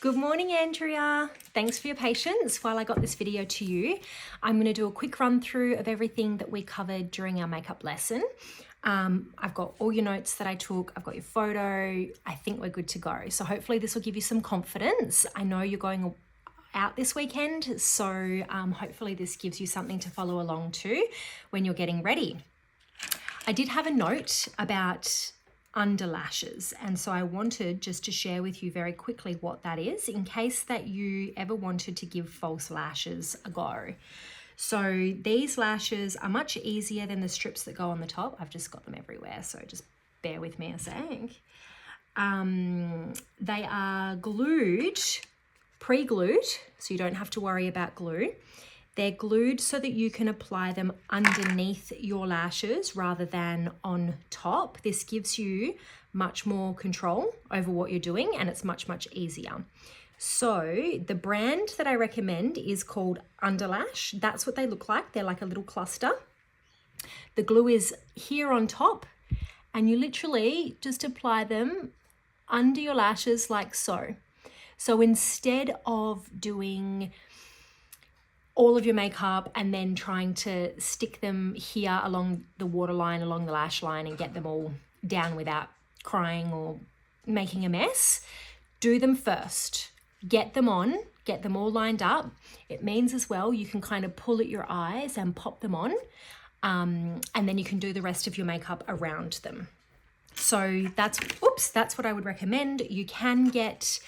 Good morning, Andrea. Thanks for your patience while I got this video to you. I'm going to do a quick run through of everything that we covered during our makeup lesson. I've got all your notes that I took. I've got your photo. I think we're good to go. So hopefully this will give you some confidence. I know you're going out this weekend, so hopefully this gives you something to follow along to when you're getting ready. I did have a note about under lashes, and so I wanted just to share with you very quickly what that is in case that you ever wanted to give false lashes a go. So these lashes are much easier than the strips that go on the top. I've just got them everywhere, so just bear with me a sec. They are glued, pre-glued, so you don't have to worry about glue. They're glued so that you can apply them underneath your lashes rather than on top. This gives you much more control over what you're doing, and it's much, much easier. So the brand that I recommend is called Underlash. That's what they look like. They're like a little cluster. The glue is here on top, and you literally just apply them under your lashes like so. So instead of doing all of your makeup and then trying to stick them here along the waterline, along the lash line, and get them all down without crying or making a mess, do them first. Get them on, get them all lined up. It means as well you can kind of pull at your eyes and pop them on, and then you can do the rest of your makeup around them. So that's what I would recommend. You can get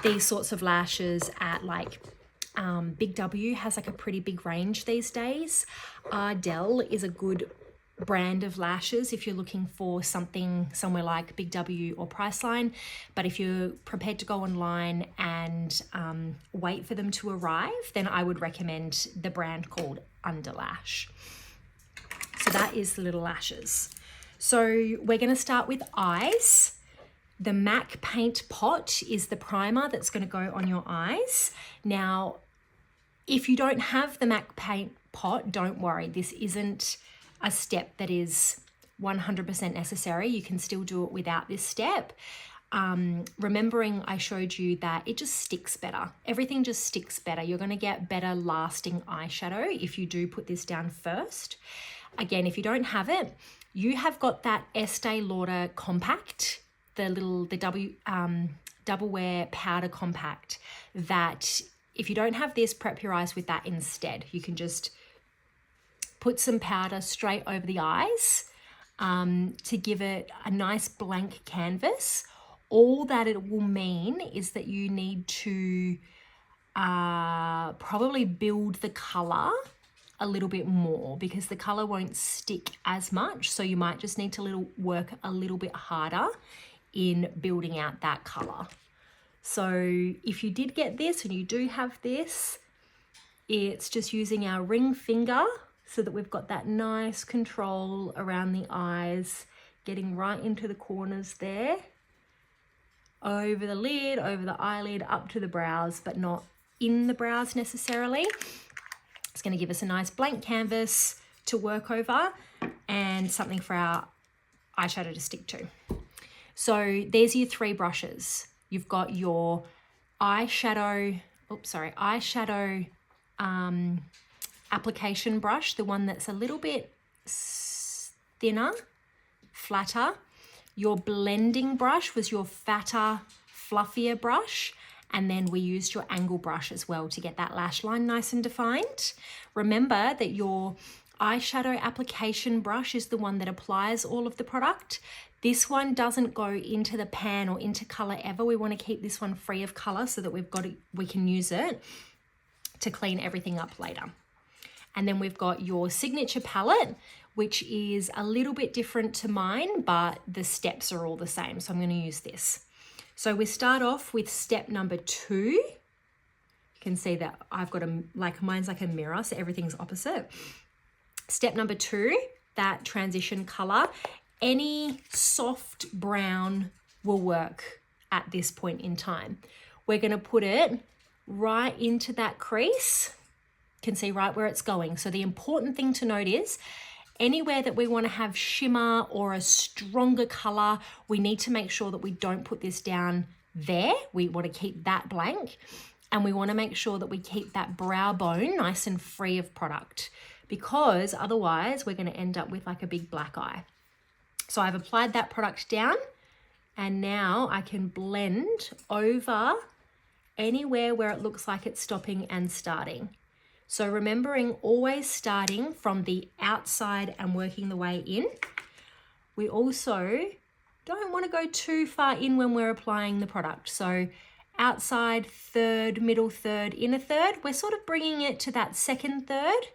these sorts of lashes at like Big W has like a pretty big range these days. Ardell is a good brand of lashes if you're looking for something somewhere like Big W or Priceline. But if you're prepared to go online and wait for them to arrive, then I would recommend the brand called Underlash. So that is the little lashes. So we're going to start with eyes. The MAC Paint Pot is the primer that's going to go on your eyes. Now, if you don't have the MAC Paint Pot, don't worry. This isn't a step that is 100% necessary. You can still do it without this step. Remembering I showed you that it just sticks better. Everything just sticks better. You're going to get better lasting eyeshadow if you do put this down first. Again, if you don't have it, you have got that Estee Lauder Compact, the double wear powder compact, that if you don't have this, prep your eyes with that instead. You can just put some powder straight over the eyes to give it a nice blank canvas. All that it will mean is that you need to probably build the color a little bit more because the color won't stick as much. So you might just need to work a little bit harder in building out that color. So if you did get this and you do have this, it's just using our ring finger so that we've got that nice control around the eyes, getting right into the corners there, over the lid, over the eyelid, up to the brows, but not in the brows necessarily. It's going to give us a nice blank canvas to work over and something for our eyeshadow to stick to. So there's your three brushes. You've got your eyeshadow application brush, the one that's a little bit thinner, flatter. Your blending brush was your fatter, fluffier brush. And then we used your angle brush as well to get that lash line nice and defined. Remember that your eyeshadow application brush is the one that applies all of the product. This one doesn't go into the pan or into color ever. We want to keep this one free of color so that we can use it to clean everything up later. And then we've got your signature palette, which is a little bit different to mine, but the steps are all the same. So I'm going to use this. So we start off with step number 2. You can see that I've got mine's like a mirror, so everything's opposite. Step number 2, that transition color. Any soft brown will work at this point in time. We're going to put it right into that crease. You can see right where it's going. So the important thing to note is anywhere that we want to have shimmer or a stronger color, we need to make sure that we don't put this down there. We want to keep that blank, and we want to make sure that we keep that brow bone nice and free of product, because otherwise we're going to end up with like a big black eye. So I've applied that product down, and now I can blend over anywhere where it looks like it's stopping and starting. So remembering always starting from the outside and working the way in. We also don't want to go too far in when we're applying the product. So outside third, middle third, inner third, we're sort of bringing it to that second third.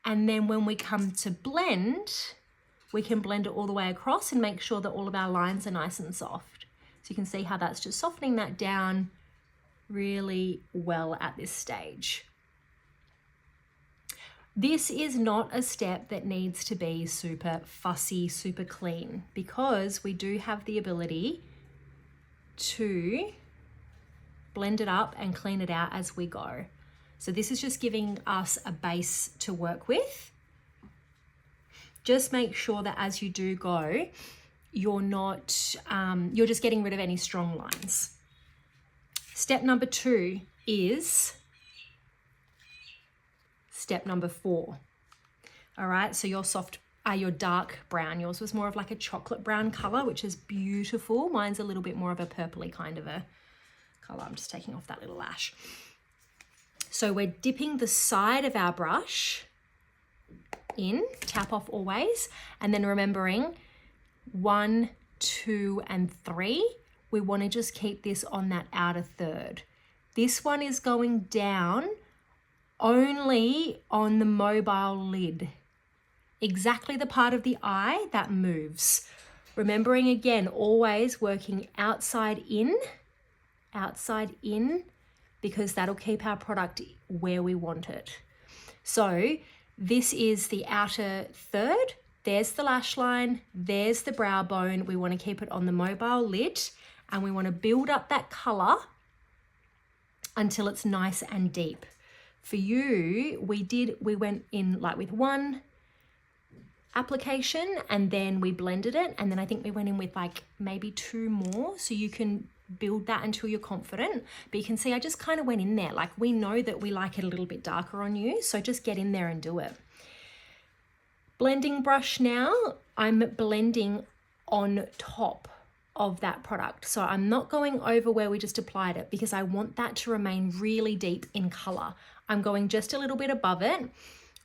And then when we come to blend, we can blend it all the way across and make sure that all of our lines are nice and soft. So you can see how that's just softening that down really well at this stage. This is not a step that needs to be super fussy, super clean, because we do have the ability to blend it up and clean it out as we go. So this is just giving us a base to work with. Just make sure that as you do go, you're just getting rid of any strong lines. Step number 2 is step number 4. All right, so your dark brown, yours was more of like a chocolate brown color, which is beautiful. Mine's a little bit more of a purpley kind of a color. I'm just taking off that little lash. So we're dipping the side of our brush in, tap off always, and then remembering 1, 2, and 3, we want to just keep this on that outer third. This one is going down only on the mobile lid, exactly the part of the eye that moves. Remembering again, always working outside in, because that'll keep our product where we want it. So this is the outer third. There's the lash line, there's the brow bone. We want to keep it on the mobile lid, and we want to build up that color until it's nice and deep. For you, we went in like with one application and then we blended it, and then I think we went in with like maybe 2 more, so you can build that until you're confident. But you can see I just kind of went in there, like we know that we like it a little bit darker on you, so just get in there and do it. Blending brush now, I'm blending on top of that product. So I'm not going over where we just applied it, because I want that to remain really deep in color. I'm going just a little bit above it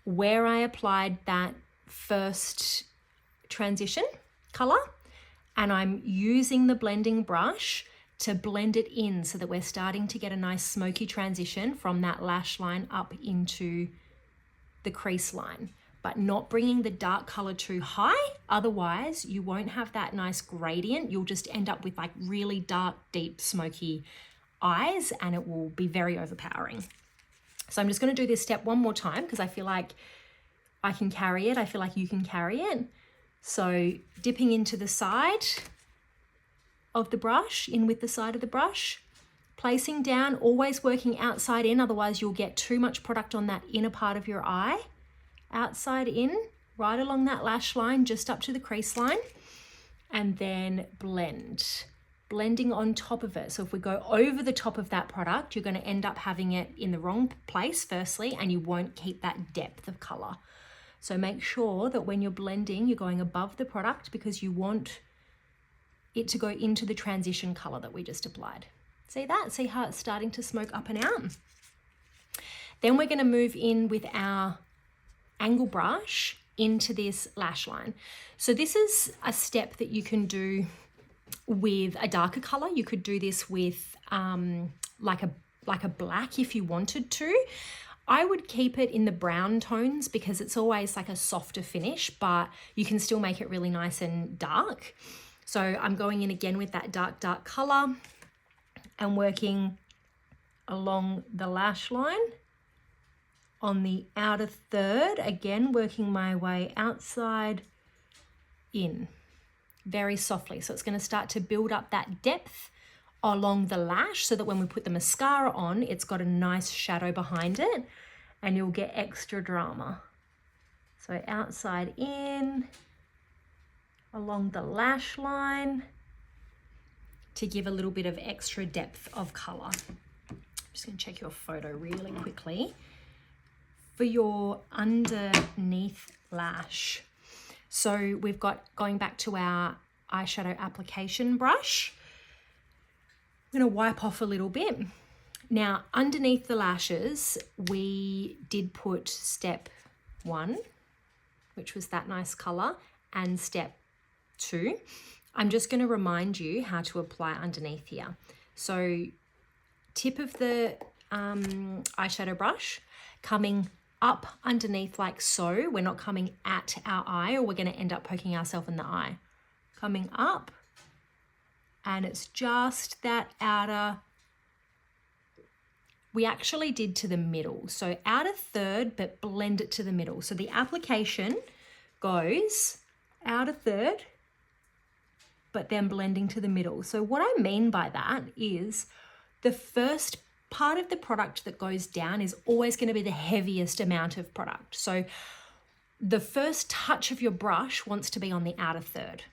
where I applied that first transition color, and I'm using the blending brush to blend it in so that we're starting to get a nice smoky transition from that lash line up into the crease line, but not bringing the dark color too high. Otherwise you won't have that nice gradient. You'll just end up with like really dark, deep, smoky eyes, and it will be very overpowering. So I'm just going to do this step one more time because I feel like I can carry it. I feel like you can carry it. So dipping into the side of the brush, in with the side of the brush, placing down, always working outside in, otherwise you'll get too much product on that inner part of your eye. Outside in, right along that lash line, just up to the crease line, and then blending on top of it. So if we go over the top of that product, you're going to end up having it in the wrong place firstly, and you won't keep that depth of color. So make sure that when you're blending, you're going above the product, because you want it to go into the transition color that we just applied. See that? See how it's starting to smoke up and out? Then we're going to move in with our angle brush into this lash line. So this is a step that you can do with a darker color. You could do this with like a black if you wanted to. I would keep it in the brown tones because it's always like a softer finish, but you can still make it really nice and dark. So I'm going in again with that dark color and working along the lash line on the outer third, again working my way outside in very softly. So it's going to start to build up that depth along the lash so that when we put the mascara on, it's got a nice shadow behind it and you'll get extra drama. So outside in, along the lash line, to give a little bit of extra depth of color. I'm just going to check your photo really quickly. For your underneath lash, so we've got, going back to our eyeshadow application brush, I'm going to wipe off a little bit. Now, underneath the lashes, we did put step 1, which was that nice color, and step 2. I'm just going to remind you how to apply underneath here. So tip of the eyeshadow brush, coming up underneath like so. We're not coming at our eye, or we're going to end up poking ourselves in the eye. Coming up, and it's just that outer, we actually did to the middle. So outer third, but blend it to the middle. So the application goes outer third, but then blending to the middle. So what I mean by that is the first part of the product that goes down is always going to be the heaviest amount of product. So the first touch of your brush wants to be on the outer third.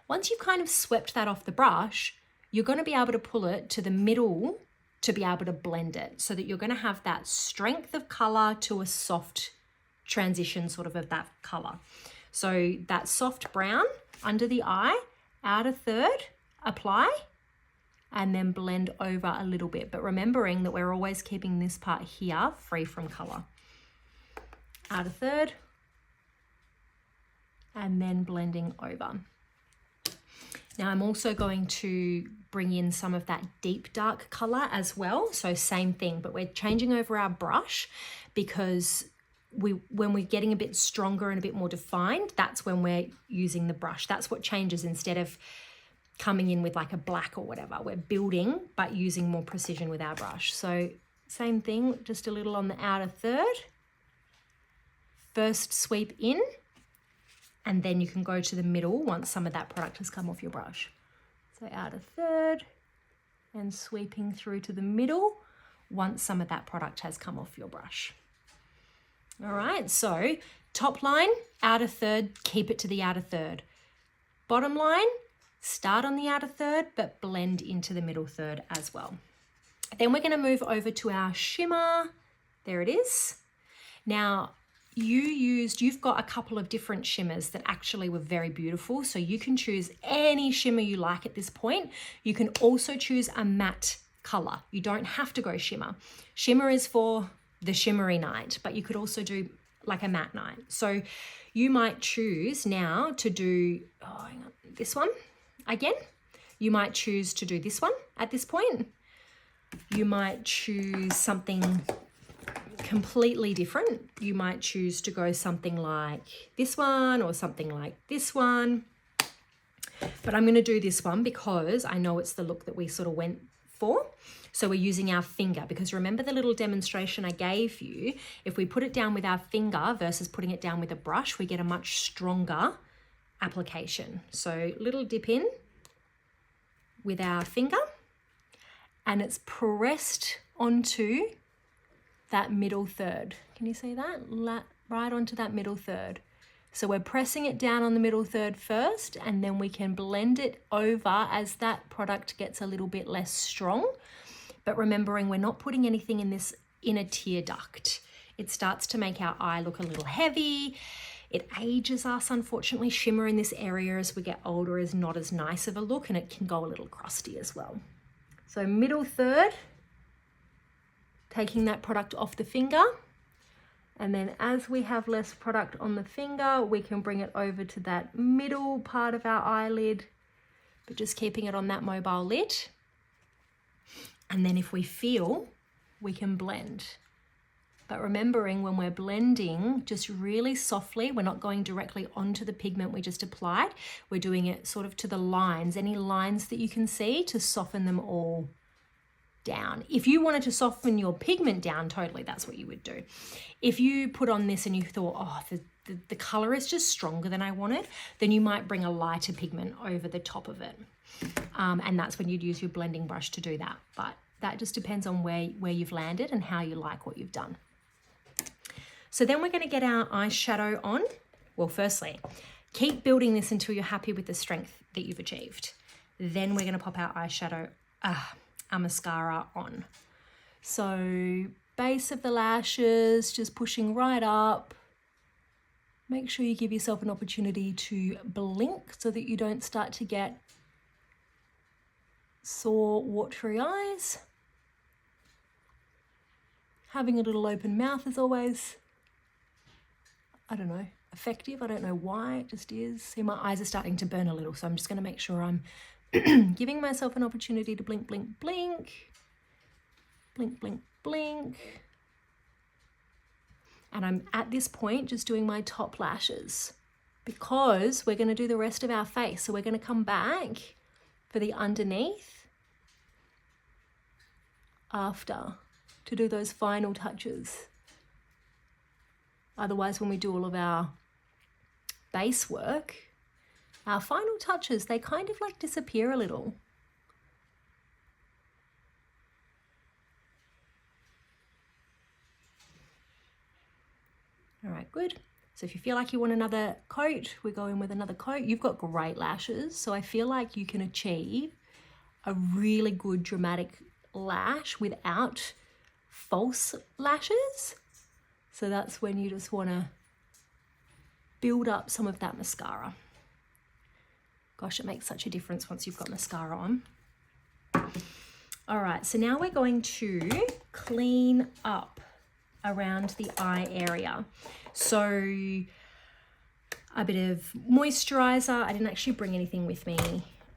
Once you've kind of swept that off the brush, you're going to be able to pull it to the middle to be able to blend it, so that you're going to have that strength of color to a soft transition sort of that color. So that soft brown under the eye, outer third, apply, and then blend over a little bit. But remembering that we're always keeping this part here free from color. Outer third, and then blending over. Now I'm also going to bring in some of that deep dark color as well. So same thing, but we're changing over our brush because when we're getting a bit stronger and a bit more defined, that's when we're using the brush. That's what changes. Instead of coming in with like a black or whatever, we're building, but using more precision with our brush. So same thing, just a little on the outer third. First sweep in, and then you can go to the middle once some of that product has come off your brush. So outer third, and sweeping through to the middle once some of that product has come off your brush. All right, so top line, outer third, keep it to the outer third. Bottom line, start on the outer third, but blend into the middle third as well. Then we're going to move over to our shimmer. There it is. Now, you've got a couple of different shimmers that actually were very beautiful. So you can choose any shimmer you like at this point. You can also choose a matte color. You don't have to go shimmer. Shimmer is for the shimmery night, but you could also do like a matte night. So you might choose now to do, this one again. You might choose to do this one at this point. You might choose something completely different. You might choose to go something like this one or something like this one. But I'm going to do this one because I know it's the look that we sort of went for. So we're using our finger, because remember the little demonstration I gave you, if we put it down with our finger versus putting it down with a brush, we get a much stronger application. So little dip in with our finger, and it's pressed onto that middle third. Can you see that? Right onto that middle third. So we're pressing it down on the middle third first, and then we can blend it over as that product gets a little bit less strong. But remembering we're not putting anything in this inner tear duct. It starts to make our eye look a little heavy. It ages us, unfortunately. Shimmer in this area as we get older is not as nice of a look, and it can go a little crusty as well. So middle third, taking that product off the finger. And then as we have less product on the finger, we can bring it over to that middle part of our eyelid, but just keeping it on that mobile lid. And then if we feel, we can blend. But remembering when we're blending, just really softly, we're not going directly onto the pigment we just applied. We're doing it sort of to the lines, any lines that you can see, to soften them all down. If you wanted to soften your pigment down totally, that's what you would do. If you put on this and you thought, oh, the color is just stronger than I wanted, then you might bring a lighter pigment over the top of it. And that's when you'd use your blending brush to do that. But that just depends on where you've landed and how you like what you've done. So then we're going to get our eyeshadow on. Well, firstly, keep building this until you're happy with the strength that you've achieved. Then we're going to pop our eyeshadow, our mascara on. So base of the lashes, just pushing right up. Make sure you give yourself an opportunity to blink so that you don't start to get sore, watery eyes. Having a little open mouth is always, I don't know, effective. I don't know why, it just is. See, my eyes are starting to burn a little, so I'm just going to make sure I'm giving myself an opportunity to blink, blink, blink. Blink, blink, blink. And I'm at this point just doing my top lashes because we're going to do the rest of our face. So we're going to come back for the underneath after to do those final touches. Otherwise, when we do all of our base work, our final touches, they kind of like disappear a little. All right, good. So if you feel like you want another coat, we go in with another coat. You've got great lashes, so I feel like you can achieve a really good dramatic lash without false lashes. So that's when you just want to build up some of that mascara. Gosh, it makes such a difference once you've got mascara on. All right, so now we're going to clean up around the eye area. So a bit of moisturizer. I didn't actually bring anything with me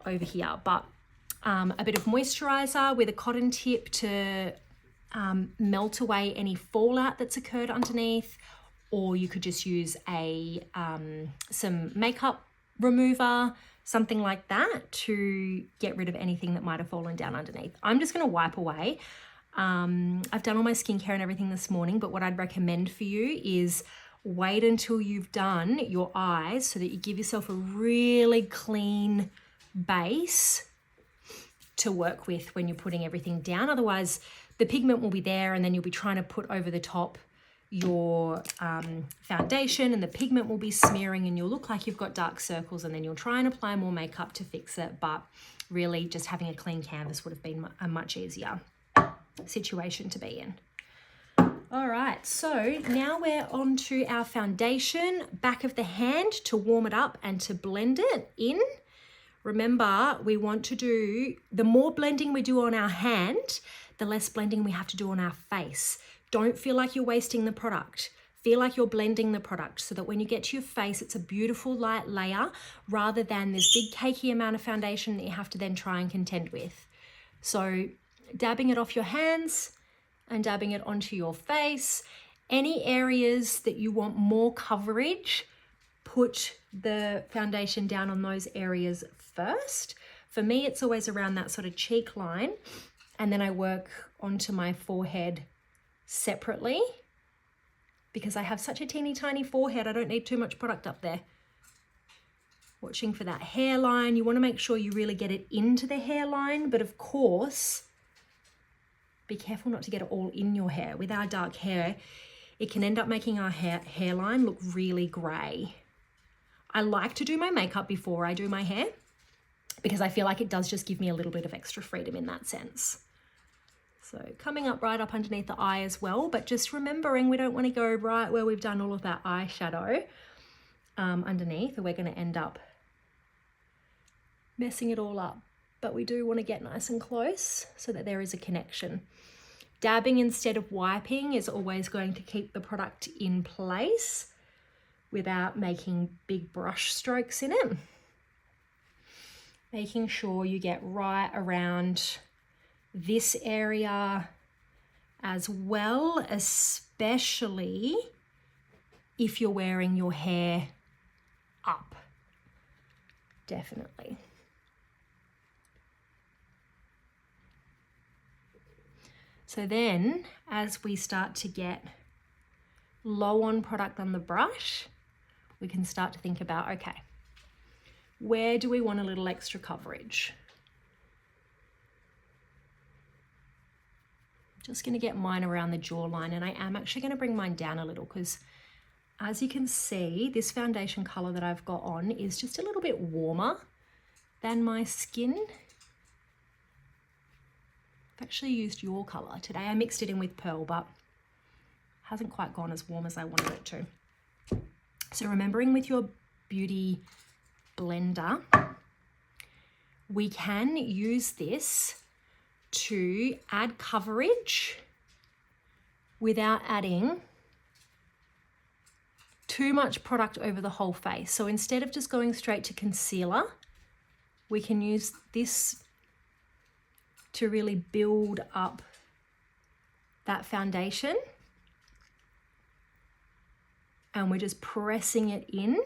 over here, but a bit of moisturizer with a cotton tip to melt away any fallout that's occurred underneath, or you could just use some makeup remover, something like that, to get rid of anything that might have fallen down underneath. I'm just going to wipe away. I've done all my skincare and everything this morning, but what I'd recommend for you is wait until you've done your eyes so that you give yourself a really clean base to work with when you're putting everything down. Otherwise, the pigment will be there and then you'll be trying to put over the top your foundation and the pigment will be smearing and you'll look like you've got dark circles, and then you'll try and apply more makeup to fix it. But really, just having a clean canvas would have been a much easier situation to be in. All right, so now we're on to our foundation, back of the hand, to warm it up and to blend it in. Remember, we want to do, the more blending we do on our hand, the less blending we have to do on our face. Don't feel like you're wasting the product. Feel like you're blending the product so that when you get to your face, it's a beautiful light layer rather than this big cakey amount of foundation that you have to then try and contend with. So dabbing it off your hands and dabbing it onto your face. Any areas that you want more coverage, put the foundation down on those areas first. For me, it's always around that sort of cheek line, and then I work onto my forehead separately because I have such a teeny tiny forehead. I don't need too much product up there. Watching for that hairline. You want to make sure you really get it into the hairline, but of course, be careful not to get it all in your hair. With our dark hair, it can end up making our hairline look really grey. I like to do my makeup before I do my hair because I feel like it does just give me a little bit of extra freedom in that sense. So coming up right up underneath the eye as well, but just remembering we don't want to go right where we've done all of that eyeshadow underneath, or we're going to end up messing it all up. But we do want to get nice and close so that there is a connection. Dabbing instead of wiping is always going to keep the product in place without making big brush strokes in it. Making sure you get right around this area as well, especially if you're wearing your hair up. Definitely. So then, as we start to get low on product on the brush, we can start to think about, okay, where do we want a little extra coverage? I'm just going to get mine around the jawline, and I am actually going to bring mine down a little because, as you can see, this foundation color that I've got on is just a little bit warmer than my skin. I've actually used your colour today. I mixed it in with Pearl, but hasn't quite gone as warm as I wanted it to. So remembering with your beauty blender, we can use this to add coverage without adding too much product over the whole face. So instead of just going straight to concealer, we can use this to really build up that foundation. And we're just pressing it in.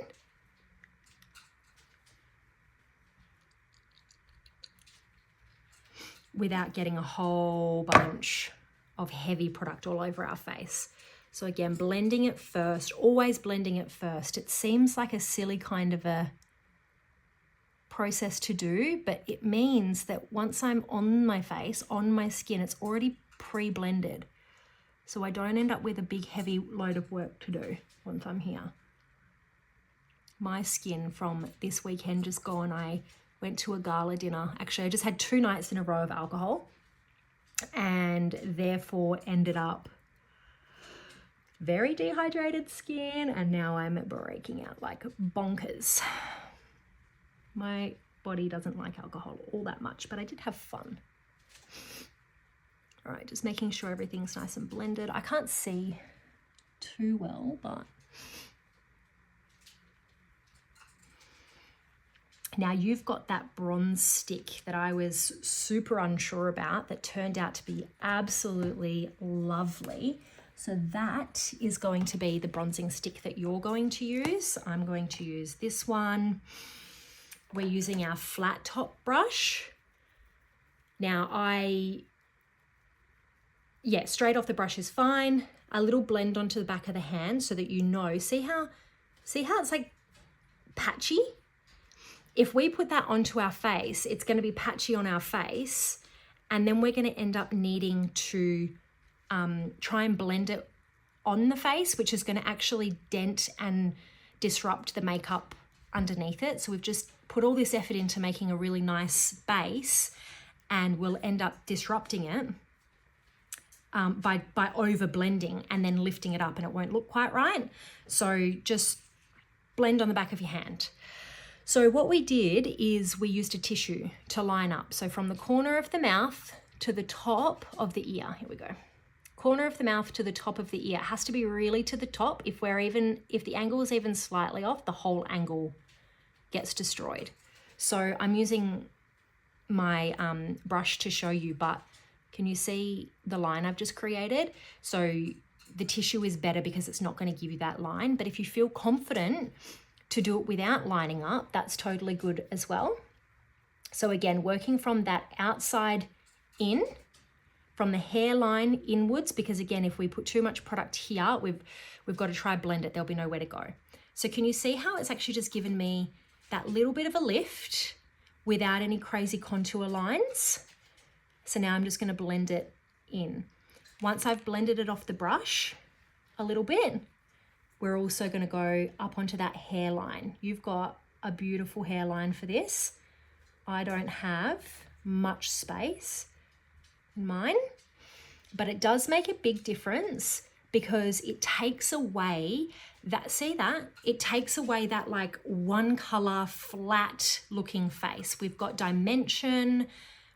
Without getting a whole bunch of heavy product all over our face. So again, blending it first, always blending it first. It seems like a silly kind of a process to do, but it means that once I'm on my face, on my skin, it's already pre-blended. So I don't end up with a big heavy load of work to do once I'm here. My skin from this weekend just gone, I went to a gala dinner. Actually, I just had 2 nights in a row of alcohol and therefore ended up very dehydrated skin, and now I'm breaking out like bonkers. My body doesn't like alcohol all that much, but I did have fun. All right, just making sure everything's nice and blended. I can't see too well, but now you've got that bronze stick that I was super unsure about that turned out to be absolutely lovely. So that is going to be the bronzing stick that you're going to use. I'm going to use this one. We're using our flat top brush. Now straight off the brush is fine. A little blend onto the back of the hand so that you know, see how it's like patchy? If we put that onto our face, it's going to be patchy on our face, and then we're going to end up needing to try and blend it on the face, which is going to actually dent and disrupt the makeup underneath it. So we've just put all this effort into making a really nice base, and we'll end up disrupting it by over blending and then lifting it up, and it won't look quite right. So just blend on the back of your hand. So what we did is we used a tissue to line up. So from the corner of the mouth to the top of the ear, here we go. Corner of the mouth to the top of the ear. It has to be really to the top. If the angle is even slightly off, the whole angle gets destroyed. So I'm using my brush to show you, but can you see the line I've just created? So the tissue is better because it's not going to give you that line. But if you feel confident to do it without lining up, that's totally good as well. So again, working from that outside in, from the hairline inwards, because again, if we put too much product here, we've got to try blend it. There'll be nowhere to go. So can you see how it's actually just given me that little bit of a lift without any crazy contour lines? So now I'm just going to blend it in. Once I've blended it off the brush a little bit, we're also going to go up onto that hairline. You've got a beautiful hairline for this. I don't have much space in mine, but it does make a big difference because it takes away that, it takes away that like one color flat looking face. We've got dimension,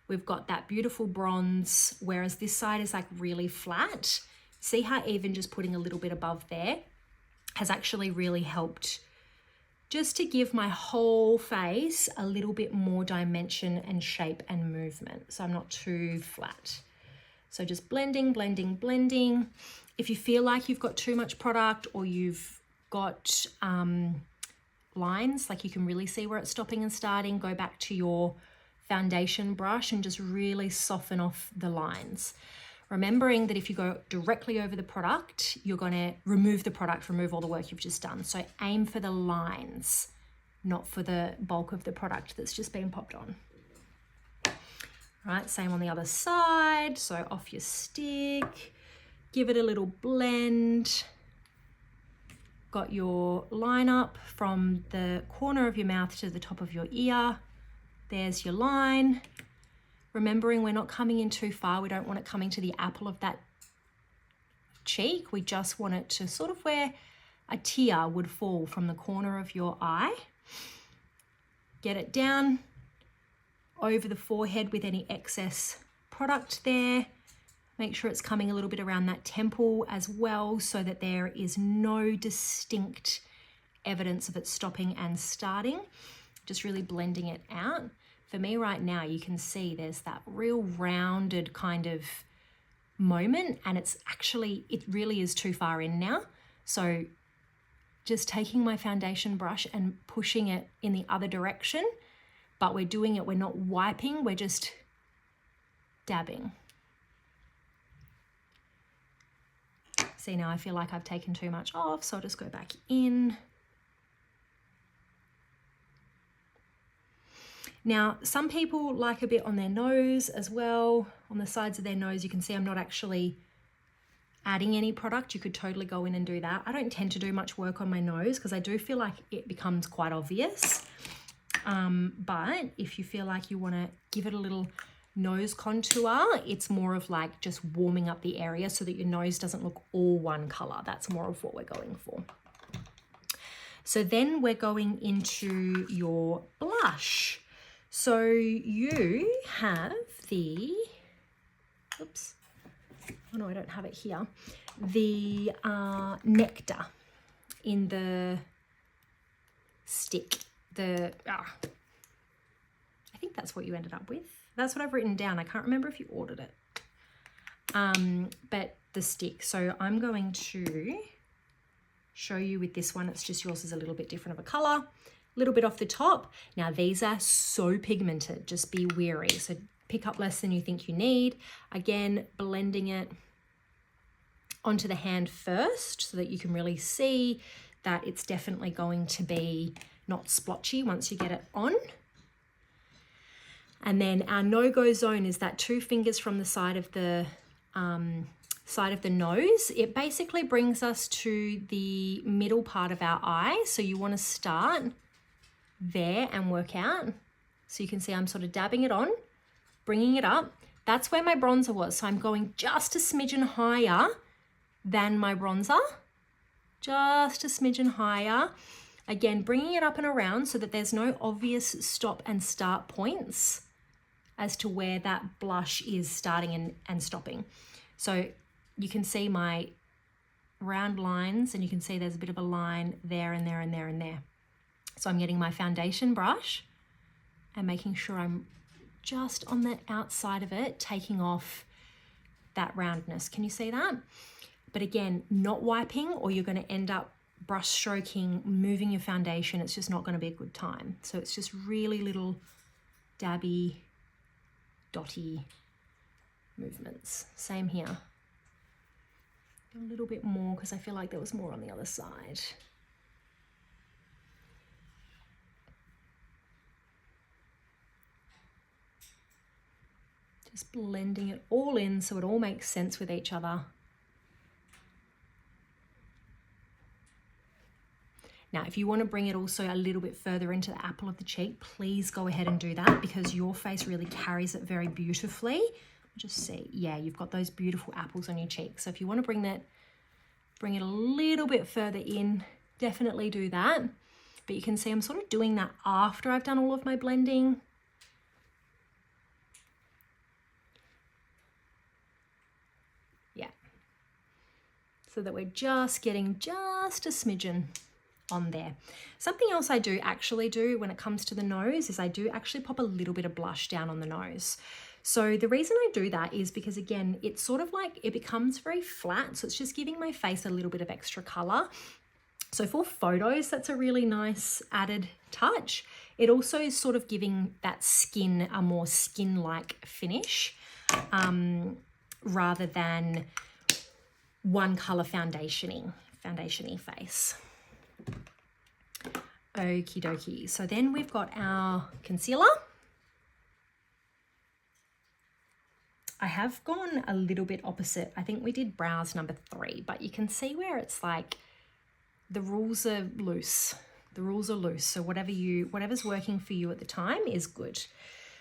we've got that beautiful bronze, whereas this side is like really flat. See how even just putting a little bit above there has actually really helped just to give my whole face a little bit more dimension and shape and movement. So I'm not too flat. So just blending, blending, blending. If you feel like you've got too much product or you've got lines, like you can really see where it's stopping and starting, go back to your foundation brush and just really soften off the lines. Remembering that if you go directly over the product, you're going to remove the product, remove all the work you've just done. So aim for the lines, not for the bulk of the product that's just been popped on. All right, same on the other side. So off your stick, give it a little blend. Got your line up from the corner of your mouth to the top of your ear. There's your line. Remembering we're not coming in too far. We don't want it coming to the apple of that cheek. We just want it to sort of where a tear would fall from the corner of your eye. Get it down over the forehead with any excess product there. Make sure it's coming a little bit around that temple as well so that there is no distinct evidence of it stopping and starting. Just really blending it out. For me right now, you can see there's that real rounded kind of moment, and it really is too far in now. So just taking my foundation brush and pushing it in the other direction, but we're doing it, we're not wiping, we're just dabbing. See, now I feel like I've taken too much off, so I'll just go back in. Now, some people like a bit on their nose as well. On the sides of their nose, you can see I'm not actually adding any product. You could totally go in and do that. I don't tend to do much work on my nose because I do feel like it becomes quite obvious. But if you feel like you want to give it a little nose contour, it's more of like just warming up the area so that your nose doesn't look all one color. That's more of what we're going for. So then we're going into your blush. So you have the, oops, oh no, I don't have it here, the Nectar in the stick. I think that's what you ended up with. That's what I've written down. I can't remember if you ordered it. But the stick. So I'm going to show you with this one. It's just yours is a little bit different of a color. A little bit off the top. Now these are so pigmented, just be wary. So pick up less than you think you need. Again, blending it onto the hand first so that you can really see that it's definitely going to be not splotchy once you get it on. And then our no-go zone is that 2 fingers from the side of the nose. It basically brings us to the middle part of our eye. So you want to start there and work out. So you can see I'm sort of dabbing it on, bringing it up. That's where my bronzer was. So I'm going just a smidgen higher than my bronzer, just a smidgen higher. Again, bringing it up and around so that there's no obvious stop and start points as to where that blush is starting and stopping. So you can see my round lines, and you can see there's a bit of a line there and there and there and there. So I'm getting my foundation brush and making sure I'm just on the outside of it, taking off that roundness. Can you see that? But again, not wiping, or you're going to end up brush stroking, moving your foundation. It's just not going to be a good time. So it's just really little dabby, dotty movements. Same here. A little bit more because I feel like there was more on the other side. Just blending it all in so it all makes sense with each other. Now, if you want to bring it also a little bit further into the apple of the cheek, please go ahead and do that because your face really carries it very beautifully. Just see, yeah, you've got those beautiful apples on your cheek. So if you want to bring it a little bit further in, definitely do that. But you can see I'm sort of doing that after I've done all of my blending. Yeah. So that we're just getting just a smidgen on there. Something else I do actually do when it comes to the nose is I do actually pop a little bit of blush down on the nose. So the reason I do that is because, again, it's sort of like it becomes very flat. So it's just giving my face a little bit of extra color. So for photos, that's a really nice added touch. It also is sort of giving that skin a more skin-like finish rather than one color foundation-y face. Okie dokie. So then we've got our concealer. I have gone a little bit opposite. I think we did brows number 3, but you can see where it's like the rules are loose. The rules are loose, so whatever's working for you at the time is good.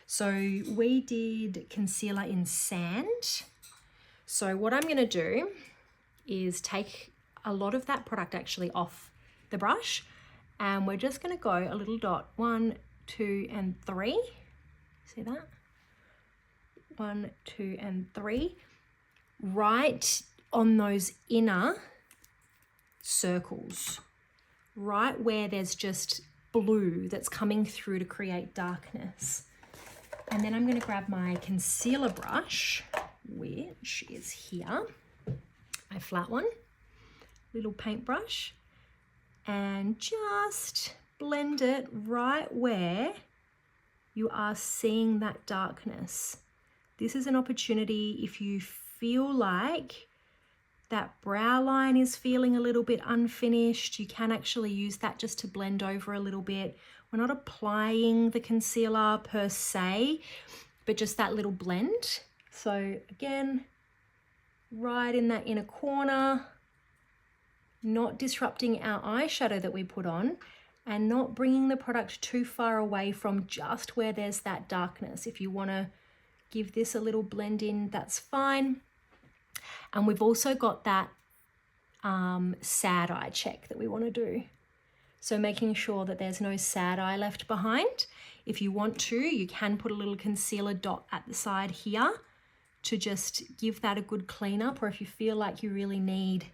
So we did concealer in sand. So what I'm going to do is take a lot of that product actually off the brush, and we're just going to go a little dot, 1, 2, and 3. See that? 1, 2, and 3, right on those inner circles, right where there's just blue that's coming through to create darkness. And then I'm going to grab my concealer brush, which is here, my flat one, little paintbrush, and just blend it right where you are seeing that darkness. This is an opportunity if you feel like that brow line is feeling a little bit unfinished, you can actually use that just to blend over a little bit. We're not applying the concealer per se, but just that little blend. So again, right in that inner corner, not disrupting our eyeshadow that we put on, and not bringing the product too far away from just where there's that darkness. If you want to give this a little blend in, that's fine. And we've also got that sad eye check that we want to do. So making sure that there's no sad eye left behind. If you want to, you can put a little concealer dot at the side here to just give that a good clean up, or if you feel like you really need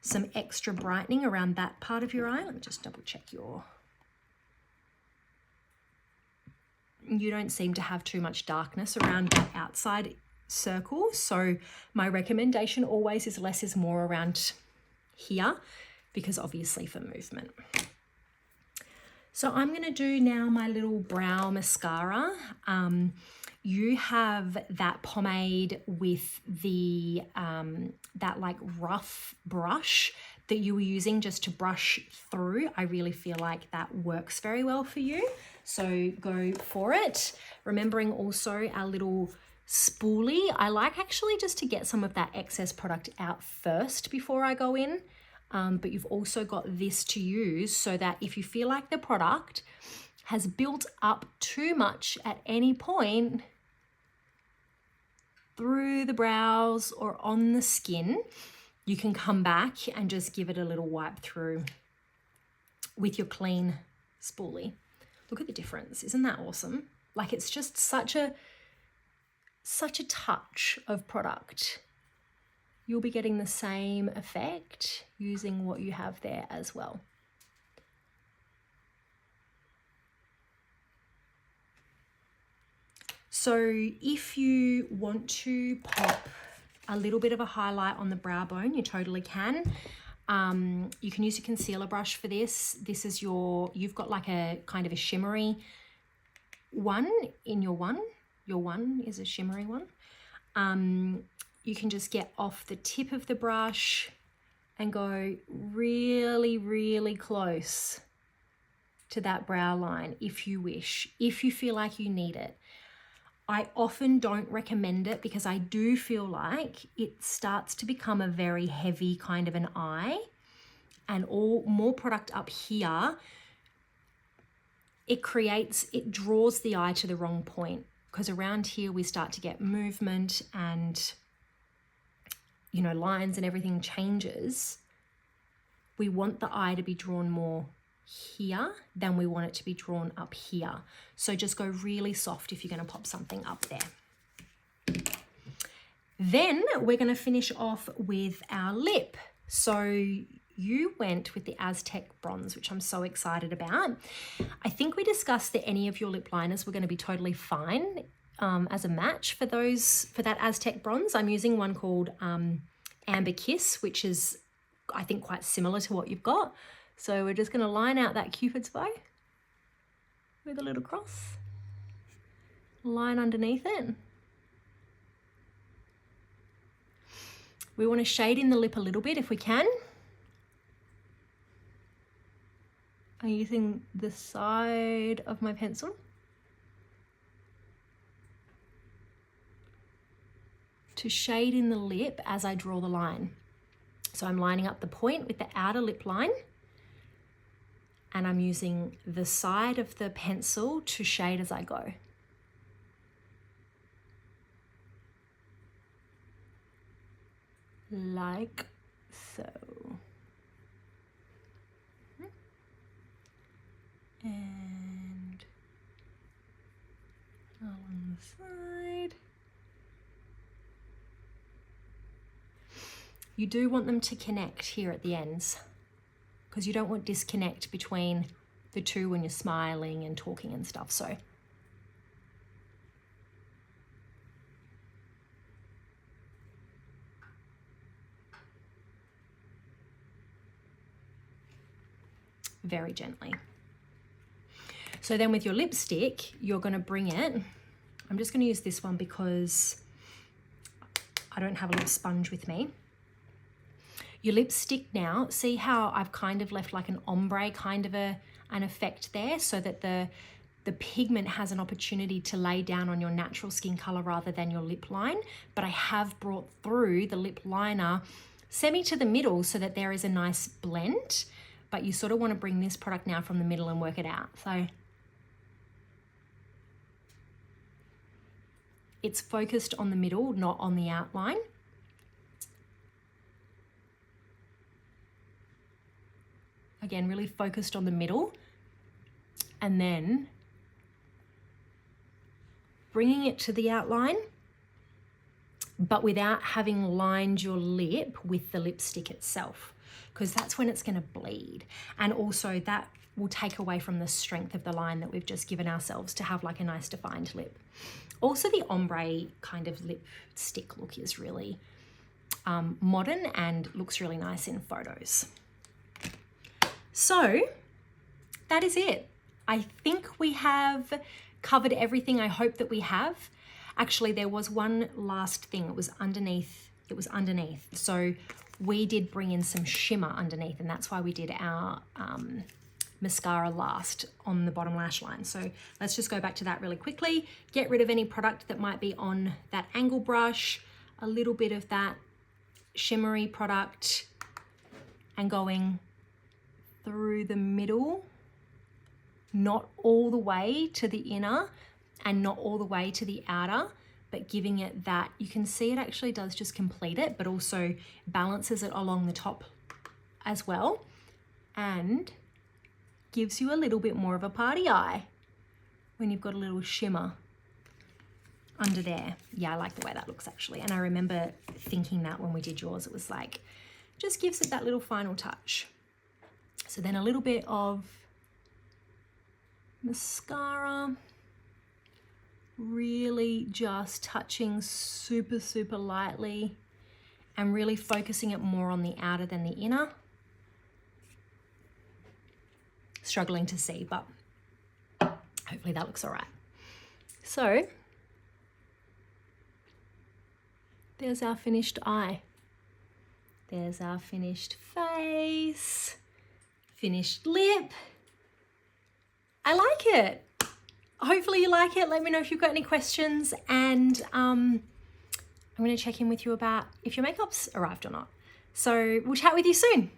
some extra brightening around that part of your eye. Let me just double check you don't seem to have too much darkness around that outside circle. So my recommendation always is less is more around here, because obviously for movement. So I'm going to do now my little brow mascara. You have that pomade with the that like rough brush that you were using just to brush through. I really feel like that works very well for you. So go for it. Remembering also our little spoolie. I like actually just to get some of that excess product out first before I go in. But you've also got this to use so that if you feel like the product has built up too much at any point through the brows or on the skin, you can come back and just give it a little wipe through with your clean spoolie. Look at the difference. Isn't that awesome? Like, it's just such a touch of product. You'll be getting the same effect using what you have there as well. So if you want to pop a little bit of a highlight on the brow bone, you totally can. You can use a concealer brush for this. This is you've got like a kind of a shimmery one in your one. Your one is a shimmery one. You can just get off the tip of the brush and go really, really close to that brow line if you wish, if you feel like you need it. I often don't recommend it because I do feel like it starts to become a very heavy kind of an eye, and more product up here, it draws the eye to the wrong point, because around here we start to get movement and, you know, lines and everything changes. We want the eye to be drawn more here than we want it to be drawn up here. So just go really soft if you're going to pop something up there. Then we're going to finish off with our lip. So you went with the Aztec bronze, which I'm so excited about. I think we discussed that any of your lip liners were going to be totally fine as a match for that Aztec bronze. I'm using one called Amber Kiss, which is, I think, quite similar to what you've got. So we're just going to line out that Cupid's bow with a little cross, line underneath it. We want to shade in the lip a little bit if we can. I'm using the side of my pencil to shade in the lip as I draw the line. So I'm lining up the point with the outer lip line, and I'm using the side of the pencil to shade as I go. Like so. And along the side. You do want them to connect here at the ends, because you don't want disconnect between the two when you're smiling and talking and stuff. So very gently. So then with your lipstick, you're going to bring it. I'm just going to use this one because I don't have a lip sponge with me. Your lipstick now, see how I've kind of left like an ombre kind of an effect there, so that the pigment has an opportunity to lay down on your natural skin color rather than your lip line. But I have brought through the lip liner semi to the middle so that there is a nice blend, but you sort of want to bring this product now from the middle and work it out. So it's focused on the middle, not on the outline. Again, really focused on the middle, and then bringing it to the outline, but without having lined your lip with the lipstick itself, because that's when it's going to bleed. And also that will take away from the strength of the line that we've just given ourselves to have like a nice defined lip. Also, the ombre kind of lipstick look is really modern and looks really nice in photos. So that is it. I think we have covered everything. I hope that we have. Actually, there was one last thing. It was underneath. So we did bring in some shimmer underneath, and that's why we did our mascara last on the bottom lash line. So let's just go back to that really quickly. Get rid of any product that might be on that angle brush, a little bit of that shimmery product, and going through the middle, not all the way to the inner and not all the way to the outer, but giving it that, you can see it actually does just complete it, but also balances it along the top as well, and gives you a little bit more of a party eye when you've got a little shimmer under there. Yeah, I like the way that looks actually. And I remember thinking that when we did yours, it was like, just gives it that little final touch. So then a little bit of mascara, really just touching super, super lightly and really focusing it more on the outer than the inner. Struggling to see, but hopefully that looks all right. So there's our finished eye. There's our finished face, finished lip. I like it. Hopefully you like it. Let me know if you've got any questions, and I'm going to check in with you about if your makeup's arrived or not. So we'll chat with you soon.